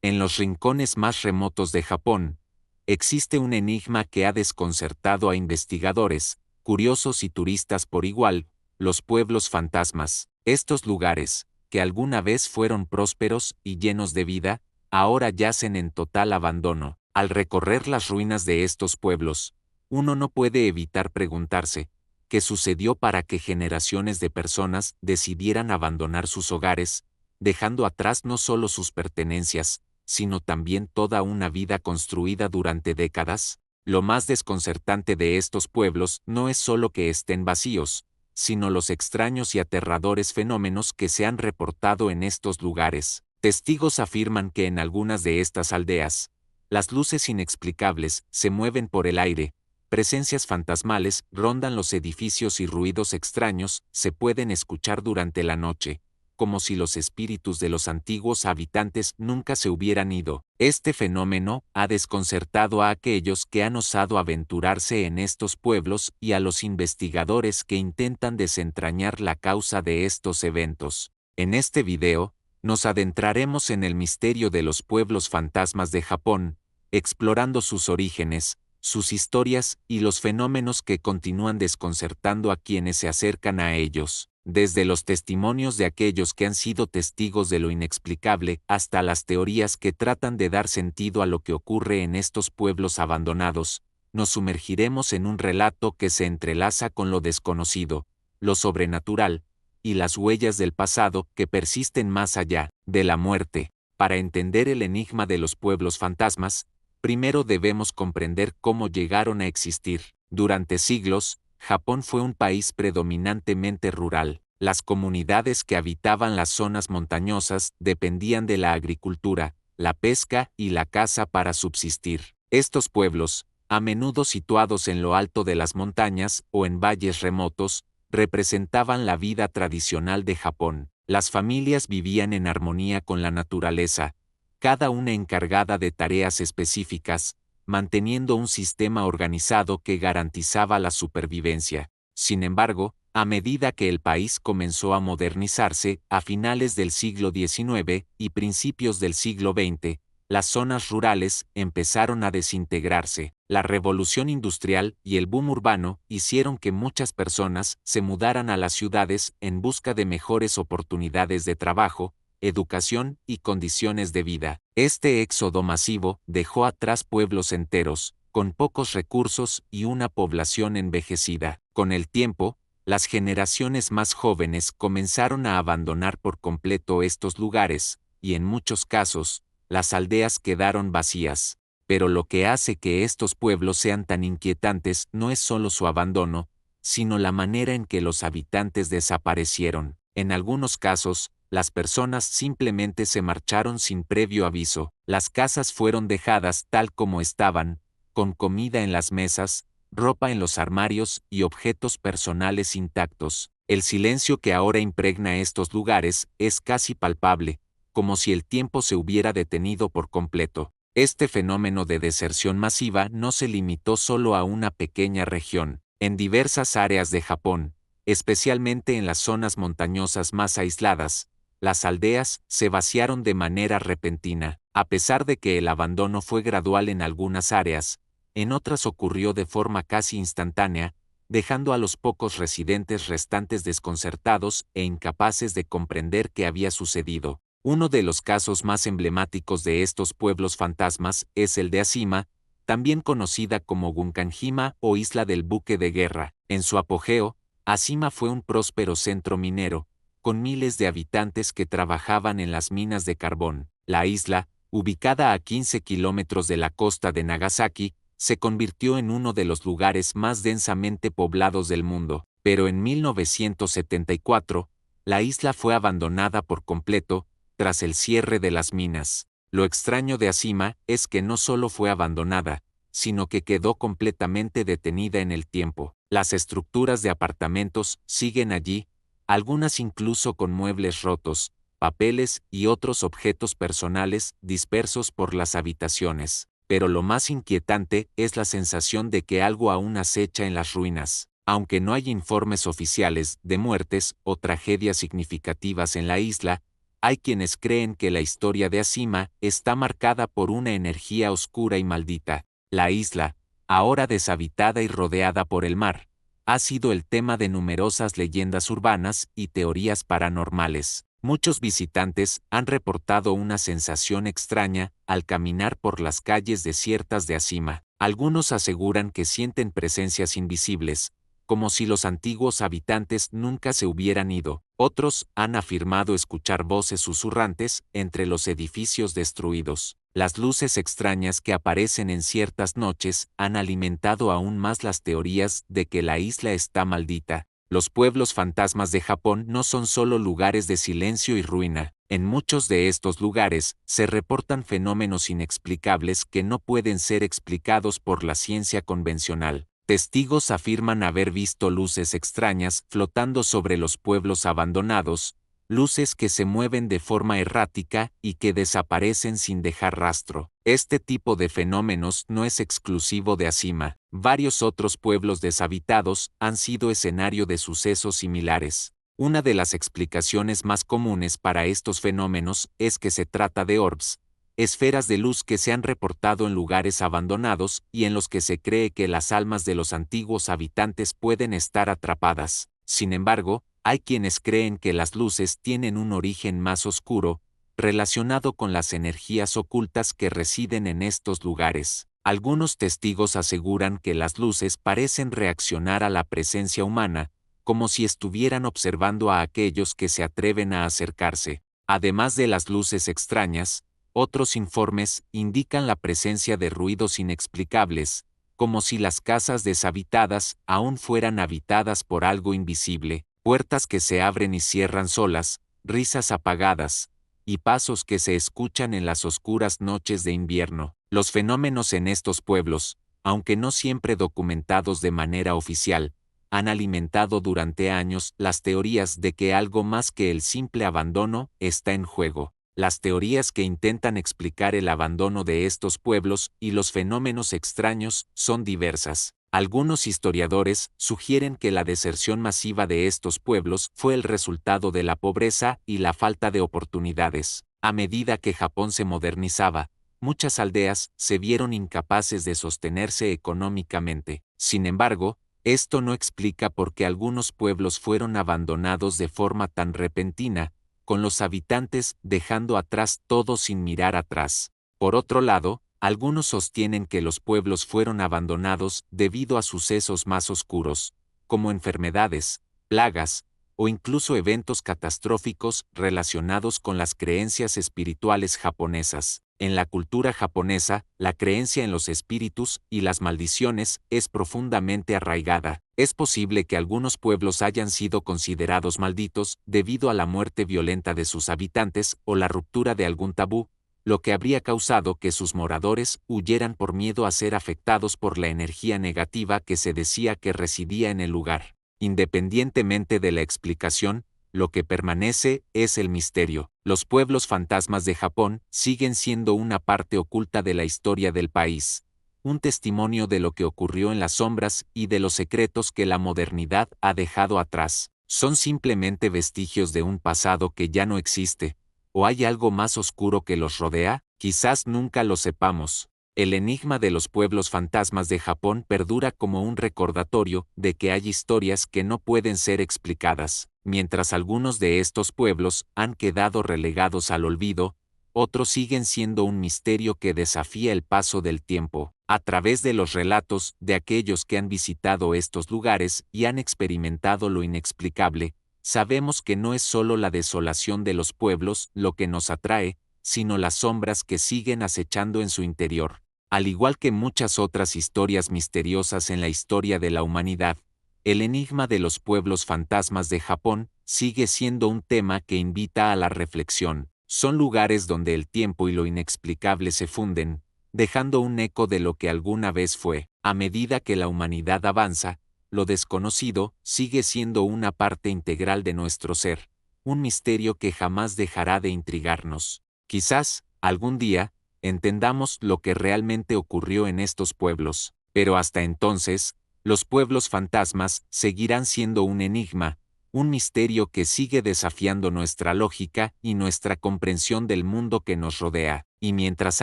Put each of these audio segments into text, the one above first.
En los rincones más remotos de Japón, existe un enigma que ha desconcertado a investigadores, curiosos y turistas por igual: los pueblos fantasmas. Estos lugares, que alguna vez fueron prósperos y llenos de vida, ahora yacen en total abandono. Al recorrer las ruinas de estos pueblos, uno no puede evitar preguntarse: ¿qué sucedió para que generaciones de personas decidieran abandonar sus hogares, dejando atrás no solo sus pertenencias, sino también toda una vida construida durante décadas? Lo más desconcertante de estos pueblos no es solo que estén vacíos, sino los extraños y aterradores fenómenos que se han reportado en estos lugares. Testigos afirman que en algunas de estas aldeas, las luces inexplicables se mueven por el aire, presencias fantasmales rondan los edificios y ruidos extraños se pueden escuchar durante la noche, como si los espíritus de los antiguos habitantes nunca se hubieran ido. Este fenómeno ha desconcertado a aquellos que han osado aventurarse en estos pueblos y a los investigadores que intentan desentrañar la causa de estos eventos. En este video, nos adentraremos en el misterio de los pueblos fantasmas de Japón, explorando sus orígenes, sus historias y los fenómenos que continúan desconcertando a quienes se acercan a ellos. Desde los testimonios de aquellos que han sido testigos de lo inexplicable hasta las teorías que tratan de dar sentido a lo que ocurre en estos pueblos abandonados, nos sumergiremos en un relato que se entrelaza con lo desconocido, lo sobrenatural, y las huellas del pasado que persisten más allá de la muerte. Para entender el enigma de los pueblos fantasmas, primero debemos comprender cómo llegaron a existir. Durante siglos, Japón fue un país predominantemente rural. Las comunidades que habitaban las zonas montañosas dependían de la agricultura, la pesca y la caza para subsistir. Estos pueblos, a menudo situados en lo alto de las montañas o en valles remotos, representaban la vida tradicional de Japón. Las familias vivían en armonía con la naturaleza, cada una encargada de tareas específicas, manteniendo un sistema organizado que garantizaba la supervivencia. Sin embargo, a medida que el país comenzó a modernizarse, a finales del siglo XIX y principios del siglo XX, las zonas rurales empezaron a desintegrarse. La revolución industrial y el boom urbano hicieron que muchas personas se mudaran a las ciudades en busca de mejores oportunidades de trabajo, educación y condiciones de vida. Este éxodo masivo dejó atrás pueblos enteros, con pocos recursos y una población envejecida. Con el tiempo, las generaciones más jóvenes comenzaron a abandonar por completo estos lugares, y en muchos casos, las aldeas quedaron vacías. Pero lo que hace que estos pueblos sean tan inquietantes no es solo su abandono, sino la manera en que los habitantes desaparecieron. En algunos casos, las personas simplemente se marcharon sin previo aviso. Las casas fueron dejadas tal como estaban, con comida en las mesas, ropa en los armarios y objetos personales intactos. El silencio que ahora impregna estos lugares es casi palpable, como si el tiempo se hubiera detenido por completo. Este fenómeno de deserción masiva no se limitó solo a una pequeña región. En diversas áreas de Japón, especialmente en las zonas montañosas más aisladas, las aldeas se vaciaron de manera repentina. A pesar de que el abandono fue gradual en algunas áreas, en otras ocurrió de forma casi instantánea, dejando a los pocos residentes restantes desconcertados e incapaces de comprender qué había sucedido. Uno de los casos más emblemáticos de estos pueblos fantasmas es el de Ashima, también conocida como Gunkanjima o Isla del Buque de Guerra. En su apogeo, Ashima fue un próspero centro minero, con miles de habitantes que trabajaban en las minas de carbón. La isla, ubicada a 15 kilómetros de la costa de Nagasaki, se convirtió en uno de los lugares más densamente poblados del mundo. Pero en 1974, la isla fue abandonada por completo, tras el cierre de las minas. Lo extraño de Ashima es que no solo fue abandonada, sino que quedó completamente detenida en el tiempo. Las estructuras de apartamentos siguen allí, algunas incluso con muebles rotos, papeles y otros objetos personales dispersos por las habitaciones. Pero lo más inquietante es la sensación de que algo aún acecha en las ruinas. Aunque no hay informes oficiales de muertes o tragedias significativas en la isla, Hay quienes creen que la historia de Acima está marcada por una energía oscura y maldita. La isla, ahora deshabitada y rodeada por el mar, ha sido el tema de numerosas leyendas urbanas y teorías paranormales. Muchos visitantes han reportado una sensación extraña al caminar por las calles desiertas de Acima. Algunos aseguran que sienten presencias invisibles, como si los antiguos habitantes nunca se hubieran ido. Otros han afirmado escuchar voces susurrantes entre los edificios destruidos. Las luces extrañas que aparecen en ciertas noches han alimentado aún más las teorías de que la isla está maldita. Los pueblos fantasmas de Japón no son solo lugares de silencio y ruina. En muchos de estos lugares se reportan fenómenos inexplicables que no pueden ser explicados por la ciencia convencional. Testigos afirman haber visto luces extrañas flotando sobre los pueblos abandonados, luces que se mueven de forma errática y que desaparecen sin dejar rastro. Este tipo de fenómenos no es exclusivo de Acima. Varios otros pueblos deshabitados han sido escenario de sucesos similares. Una de las explicaciones más comunes para estos fenómenos es que se trata de orbs, esferas de luz que se han reportado en lugares abandonados y en los que se cree que las almas de los antiguos habitantes pueden estar atrapadas. Sin embargo, hay quienes creen que las luces tienen un origen más oscuro, relacionado con las energías ocultas que residen en estos lugares. Algunos testigos aseguran que las luces parecen reaccionar a la presencia humana, como si estuvieran observando a aquellos que se atreven a acercarse. Además de las luces extrañas, otros informes indican la presencia de ruidos inexplicables, como si las casas deshabitadas aún fueran habitadas por algo invisible, puertas que se abren y cierran solas, risas apagadas, y pasos que se escuchan en las oscuras noches de invierno. Los fenómenos en estos pueblos, aunque no siempre documentados de manera oficial, han alimentado durante años las teorías de que algo más que el simple abandono está en juego. Las teorías que intentan explicar el abandono de estos pueblos y los fenómenos extraños son diversas. Algunos historiadores sugieren que la deserción masiva de estos pueblos fue el resultado de la pobreza y la falta de oportunidades. A medida que Japón se modernizaba, muchas aldeas se vieron incapaces de sostenerse económicamente. Sin embargo, esto no explica por qué algunos pueblos fueron abandonados de forma tan repentina, con los habitantes dejando atrás todo sin mirar atrás. Por otro lado, algunos sostienen que los pueblos fueron abandonados debido a sucesos más oscuros, como enfermedades, plagas, o incluso eventos catastróficos relacionados con las creencias espirituales japonesas. En la cultura japonesa, la creencia en los espíritus y las maldiciones es profundamente arraigada. Es posible que algunos pueblos hayan sido considerados malditos debido a la muerte violenta de sus habitantes o la ruptura de algún tabú, lo que habría causado que sus moradores huyeran por miedo a ser afectados por la energía negativa que se decía que residía en el lugar. Independientemente de la explicación, lo que permanece es el misterio. Los pueblos fantasmas de Japón siguen siendo una parte oculta de la historia del país, un testimonio de lo que ocurrió en las sombras y de los secretos que la modernidad ha dejado atrás. ¿Son simplemente vestigios de un pasado que ya no existe? ¿O hay algo más oscuro que los rodea? Quizás nunca lo sepamos. El enigma de los pueblos fantasmas de Japón perdura como un recordatorio de que hay historias que no pueden ser explicadas. Mientras algunos de estos pueblos han quedado relegados al olvido, otros siguen siendo un misterio que desafía el paso del tiempo. A través de los relatos de aquellos que han visitado estos lugares y han experimentado lo inexplicable, sabemos que no es solo la desolación de los pueblos lo que nos atrae, sino las sombras que siguen acechando en su interior. Al igual que muchas otras historias misteriosas en la historia de la humanidad, el enigma de los pueblos fantasmas de Japón sigue siendo un tema que invita a la reflexión. Son lugares donde el tiempo y lo inexplicable se funden, dejando un eco de lo que alguna vez fue. A medida que la humanidad avanza, lo desconocido sigue siendo una parte integral de nuestro ser, un misterio que jamás dejará de intrigarnos. Quizás, algún día, entendamos lo que realmente ocurrió en estos pueblos, pero hasta entonces, los pueblos fantasmas seguirán siendo un enigma, un misterio que sigue desafiando nuestra lógica y nuestra comprensión del mundo que nos rodea, y mientras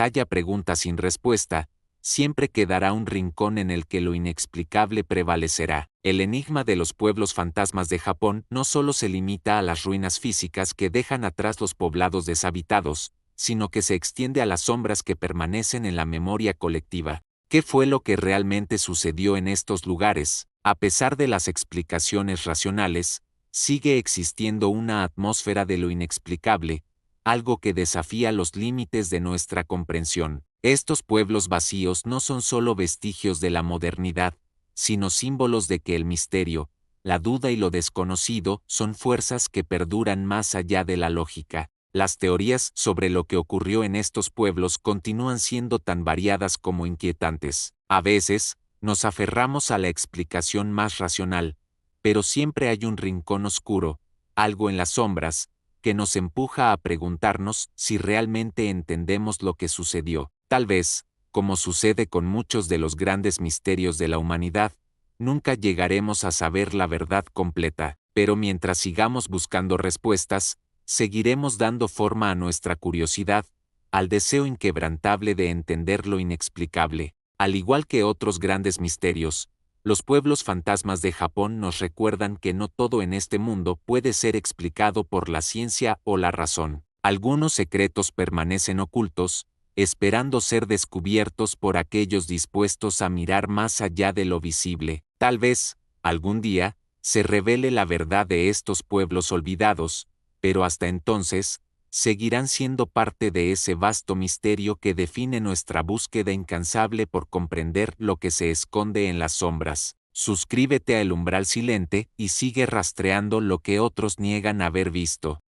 haya preguntas sin respuesta, siempre quedará un rincón en el que lo inexplicable prevalecerá. El enigma de los pueblos fantasmas de Japón no solo se limita a las ruinas físicas que dejan atrás los poblados deshabitados, sino que se extiende a las sombras que permanecen en la memoria colectiva. ¿Qué fue lo que realmente sucedió en estos lugares? A pesar de las explicaciones racionales, sigue existiendo una atmósfera de lo inexplicable, algo que desafía los límites de nuestra comprensión. Estos pueblos vacíos no son solo vestigios de la modernidad, sino símbolos de que el misterio, la duda y lo desconocido son fuerzas que perduran más allá de la lógica. Las teorías sobre lo que ocurrió en estos pueblos continúan siendo tan variadas como inquietantes. A veces, nos aferramos a la explicación más racional, pero siempre hay un rincón oscuro, algo en las sombras, que nos empuja a preguntarnos si realmente entendemos lo que sucedió. Tal vez, como sucede con muchos de los grandes misterios de la humanidad, nunca llegaremos a saber la verdad completa, pero mientras sigamos buscando respuestas, seguiremos dando forma a nuestra curiosidad, al deseo inquebrantable de entender lo inexplicable. Al igual que otros grandes misterios, los pueblos fantasmas de Japón nos recuerdan que no todo en este mundo puede ser explicado por la ciencia o la razón. Algunos secretos permanecen ocultos, esperando ser descubiertos por aquellos dispuestos a mirar más allá de lo visible. Tal vez, algún día, se revele la verdad de estos pueblos olvidados, pero hasta entonces, seguirán siendo parte de ese vasto misterio que define nuestra búsqueda incansable por comprender lo que se esconde en las sombras. Suscríbete a El Umbral Silente y sigue rastreando lo que otros niegan haber visto.